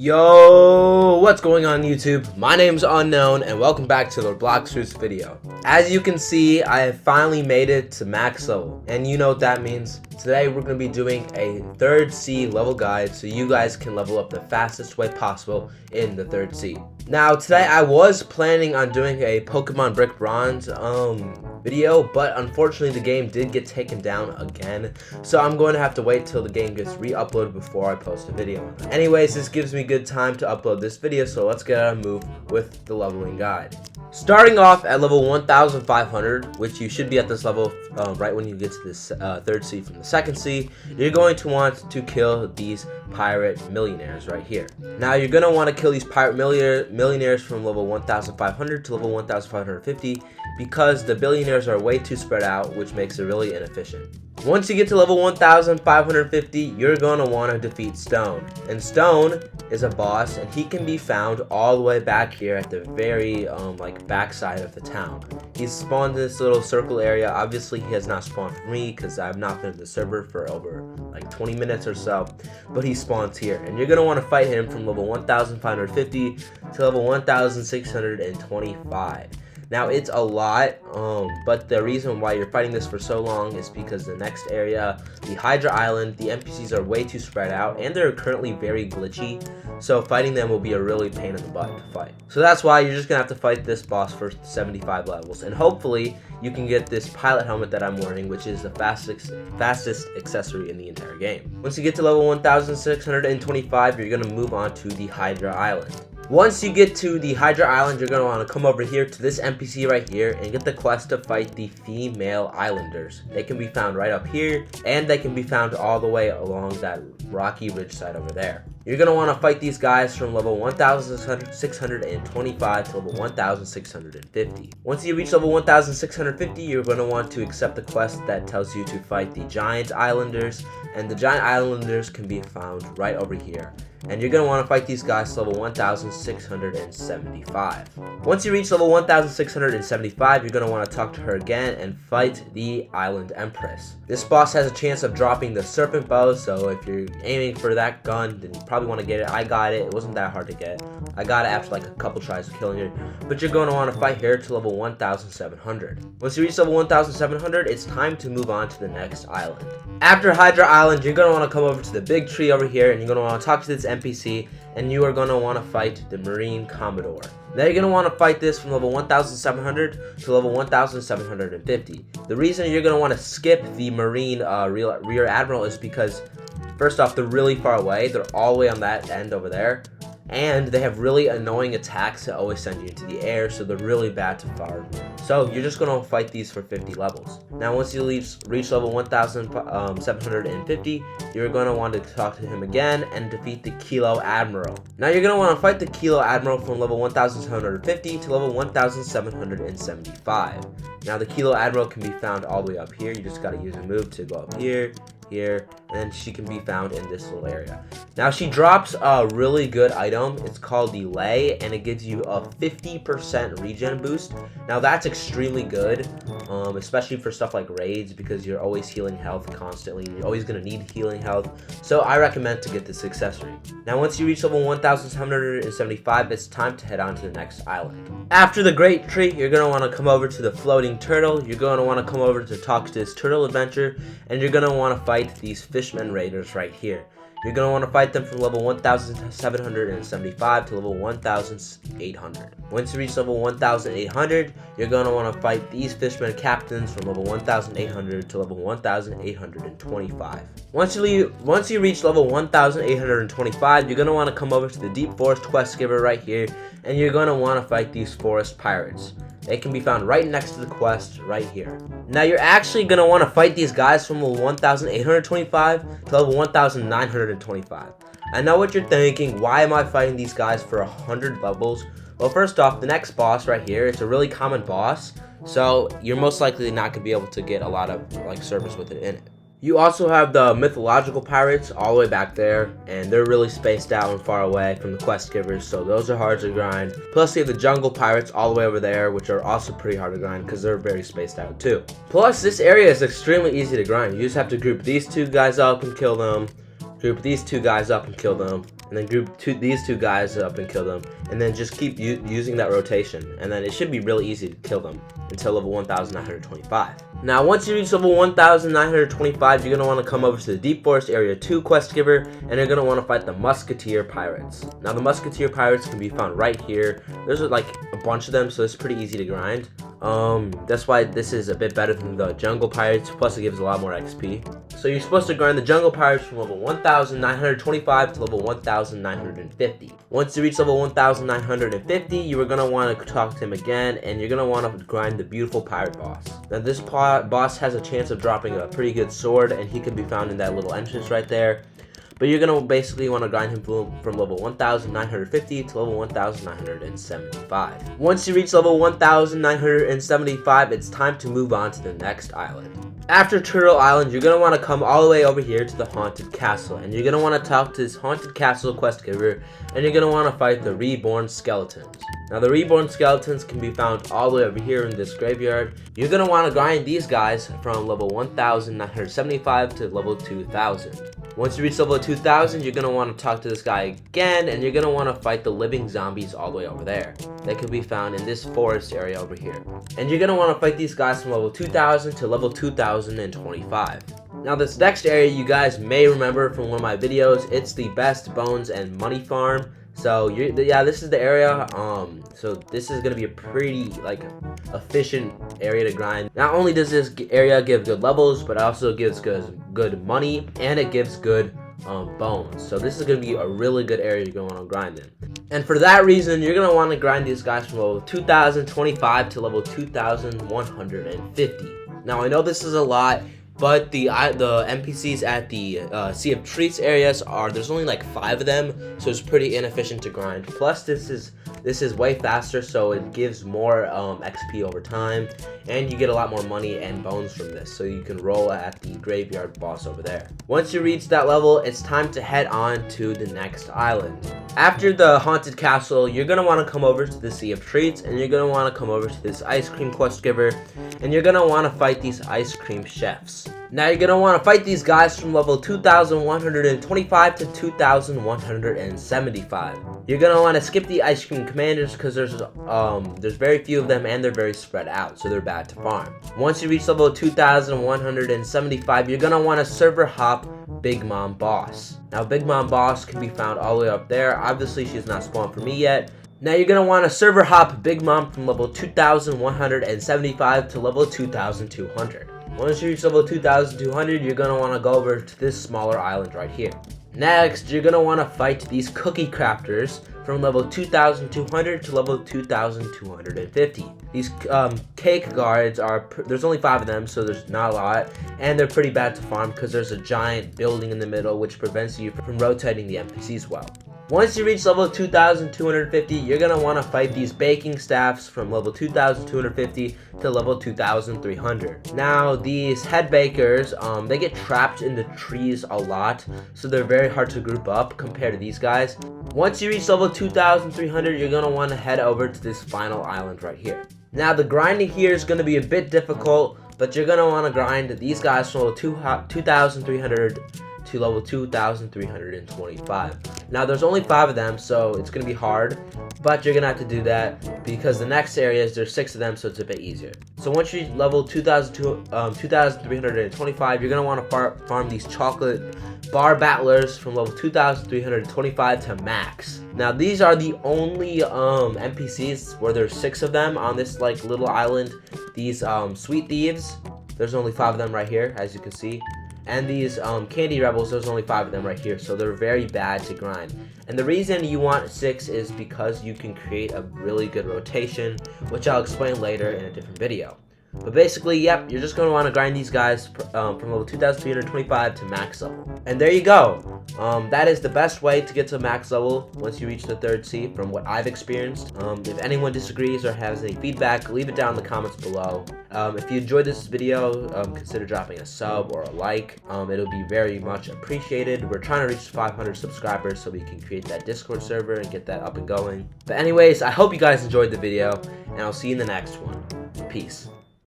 Yo, what's going on YouTube? My name's Unknown and welcome back to the Blox Fruits video. As you can see, I have finally made it to max level, and you know what that means. Today we're going to be doing a 3rd sea level guide so you guys can level up the fastest way possible in the 3rd sea. Now today I was planning on doing a Pokemon Brick Bronze video, but unfortunately the game did get taken down again, so I'm going to have to wait till the game gets re-uploaded before I post a video on it. Anyways, this gives me good time to upload this video, so let's get on a move with the leveling guide. Starting off at level 1500, which you should be at this level right when you get to this 3rd sea from the 2nd sea, you're going to want to kill these pirate millionaires right here. Now you're going to want to kill these pirate millionaires from level 1500 to level 1550 because the billionaires are way too spread out, which makes it really inefficient. Once you get to level 1550, you're going to want to defeat Stone. And Stone is a boss, and he can be found all the way back here at the very back side of the town. He's spawned in this little circle area. Obviously he has not spawned for me because I've not been in the server for over like 20 minutes or so, but he spawns here, and you're going to want to fight him from level 1550 to level 1625. Now it's a lot, but the reason why you're fighting this for so long is because the next area, the Hydra Island, the NPCs are way too spread out and they're currently very glitchy, so fighting them will be a really pain in the butt to fight. So that's why you're just gonna have to fight this boss for 75 levels, and hopefully you can get this pilot helmet that I'm wearing, which is the fastest accessory in the entire game. Once you get to level 1625, you're gonna move on to the Hydra Island. Once you get to the Hydra Island, you're going to want to come over here to this NPC right here and get the quest to fight the female islanders. They can be found right up here, and they can be found all the way along that rocky ridge side over there. You're going to want to fight these guys from level 1625 to level 1650. Once you reach level 1650, you're going to want to accept the quest that tells you to fight the giant islanders, and the giant islanders can be found right over here. And you're going to want to fight these guys to level 1675. Once you reach level 1675, you're going to want to talk to her again and fight the Island Empress. This boss has a chance of dropping the Serpent Bow, so if you're aiming for that gun, then you probably want to get it. I got it. It wasn't that hard to get. I got it after like a couple tries of killing her. But you're going to want to fight her to level 1700. Once you reach level 1700, it's time to move on to the next island. After Hydra Island, you're going to want to come over to the big tree over here, and you're going to want to talk to this NPC, and you are going to want to fight the Marine Commodore. Now you're going to want to fight this from level 1700 to level 1750. The reason you're going to want to skip the Marine Rear Admiral is because, first off, they're really far away. They're all the way on that end over there. And they have really annoying attacks that always send you into the air, so they're really bad to farm. So you're just going to fight these for 50 levels. Now once you reach level 1750, you're going to want to talk to him again and defeat the Kilo Admiral. Now you're going to want to fight the Kilo Admiral from level 1750 to level 1775. Now the Kilo Admiral can be found all the way up here. You just got to use a move to go up here, and then she can be found in this little area. Now she drops a really good item. It's called the Lay, and it gives you a 50% regen boost. Now that's extremely good, especially for stuff like raids, because you're always healing health constantly. You're always going to need healing health, so I recommend to get this accessory. Now once you reach level 1775, it's time to head on to the next island. After the Great Tree, you're going to want to come over to the Floating Turtle. You're going to want to come over to talk to this turtle adventure, and you're going to want to fight these Fishmen Raiders right here. You're going to want to fight them from level 1775 to level 1800. Once you reach level 1800, you're going to want to fight these Fishmen Captains from level 1800 to level 1825. Once you reach level 1825, you're going to want to come over to the Deep Forest Quest Giver right here, and you're going to want to fight these Forest Pirates. They can be found right next to the quest right here. Now you're actually going to want to fight these guys from level 1825 to level 1925. I know what you're thinking, why am I fighting these guys for 100 levels? Well, first off, the next boss right here, it's a really common boss, so you're most likely not going to be able to get a lot of service with it in it. You also have the mythological pirates all the way back there, and they're really spaced out and far away from the quest givers, so those are hard to grind. Plus you have the jungle pirates all the way over there, which are also pretty hard to grind because they're very spaced out too. Plus this area is extremely easy to grind. You just have to group these two guys up and kill them, group these two guys up and kill them, and then group these two guys up and kill them, and then just keep using that rotation, and then it should be really easy to kill them until level 1925. Now once you reach level 1925, you're going to want to come over to the Deep Forest Area 2 quest giver, and you're going to want to fight the Musketeer pirates. Now the Musketeer pirates can be found right here. There's like a bunch of them, so it's pretty easy to grind. That's why this is a bit better than the jungle pirates, plus it gives a lot more XP. So you're supposed to grind the jungle pirates from level 1925 to level 1950. Once you reach level 1950, you are going to want to talk to him again, and you're going to want to grind the beautiful pirate boss. Now this boss has a chance of dropping a pretty good sword, and he can be found in that little entrance right there. But you're going to basically want to grind him from level 1950 to level 1975. Once you reach level 1975, it's time to move on to the next island. After Turtle Island, you're going to want to come all the way over here to the Haunted Castle. And you're going to want to talk to this Haunted Castle quest giver. And you're going to want to fight the Reborn Skeletons. Now the Reborn Skeletons can be found all the way over here in this graveyard. You're going to want to grind these guys from level 1975 to level 2000. Once you reach level 2000, you're going to want to talk to this guy again, and you're going to want to fight the living zombies all the way over there. They can be found in this forest area over here. And you're going to want to fight these guys from level 2000 to level 2025. Now this next area you guys may remember from one of my videos. It's the best bones and money farm. So yeah, this is the area. So this is gonna be a pretty efficient area to grind. Not only does this area give good levels, but it also gives good money, and it gives good bones. So this is gonna be a really good area you're gonna want to grind in. And for that reason, you're gonna want to grind these guys from level 2025 to level 2150. Now I know this is a lot, but the NPCs at the Sea of Treats areas there's only like 5 of them, so it's pretty inefficient to grind. Plus this is way faster, so it gives more XP over time, and you get a lot more money and bones from this, so you can roll at the graveyard boss over there. Once you reach that level, it's time to head on to the next island. After the Haunted Castle, you're going to want to come over to the Sea of Treats, and you're going to want to come over to this ice cream quest giver, and you're going to want to fight these ice cream chefs. Now you're going to want to fight these guys from level 2125 to 2175. You're going to want to skip the ice cream commanders because there's very few of them, and they're very spread out, so they're bad to farm. Once you reach level 2175, you're going to want to server hop Big Mom Boss. Now Big Mom Boss can be found all the way up there. Obviously she's not spawned for me yet. Now you're going to want to server hop Big Mom from level 2175 to level 2200. Once you reach level 2200, you're going to want to go over to this smaller island right here. Next, you're going to want to fight these cookie crafters from level 2200 to level 2250. These cake guards there's only 5 of them, so there's not a lot, and they're pretty bad to farm because there's a giant building in the middle which prevents you from rotating the NPCs well. Once you reach level 2250, you're going to want to fight these baking staffs from level 2250 to level 2300. Now, these head bakers, they get trapped in the trees a lot, so they're very hard to group up compared to these guys. Once you reach level 2300, you're going to want to head over to this final island right here. Now, the grinding here is going to be a bit difficult, but you're going to want to grind these guys from level 2300 to level 2325. Now there's only 5 of them, so it's gonna be hard, but you're gonna have to do that because the next areas there's 6 of them, so it's a bit easier. So once you reach level 2325, you're gonna want to farm these chocolate bar battlers from level 2325 to max. Now these are the only NPCs where there's 6 of them on this little island. These sweet thieves, there's only 5 of them right here, as you can see. And these candy rebels, there's only 5 of them right here, so they're very bad to grind. And the reason you want 6 is because you can create a really good rotation, which I'll explain later in a different video. But basically, yep, you're just going to want to grind these guys from level 2325 to max level. And there you go. That is the best way to get to max level once you reach the 3rd sea from what I've experienced. If anyone disagrees or has any feedback, leave it down in the comments below. If you enjoyed this video, consider dropping a sub or a like. It'll be very much appreciated. We're trying to reach 500 subscribers so we can create that Discord server and get that up and going. But anyways, I hope you guys enjoyed the video, and I'll see you in the next one. Peace.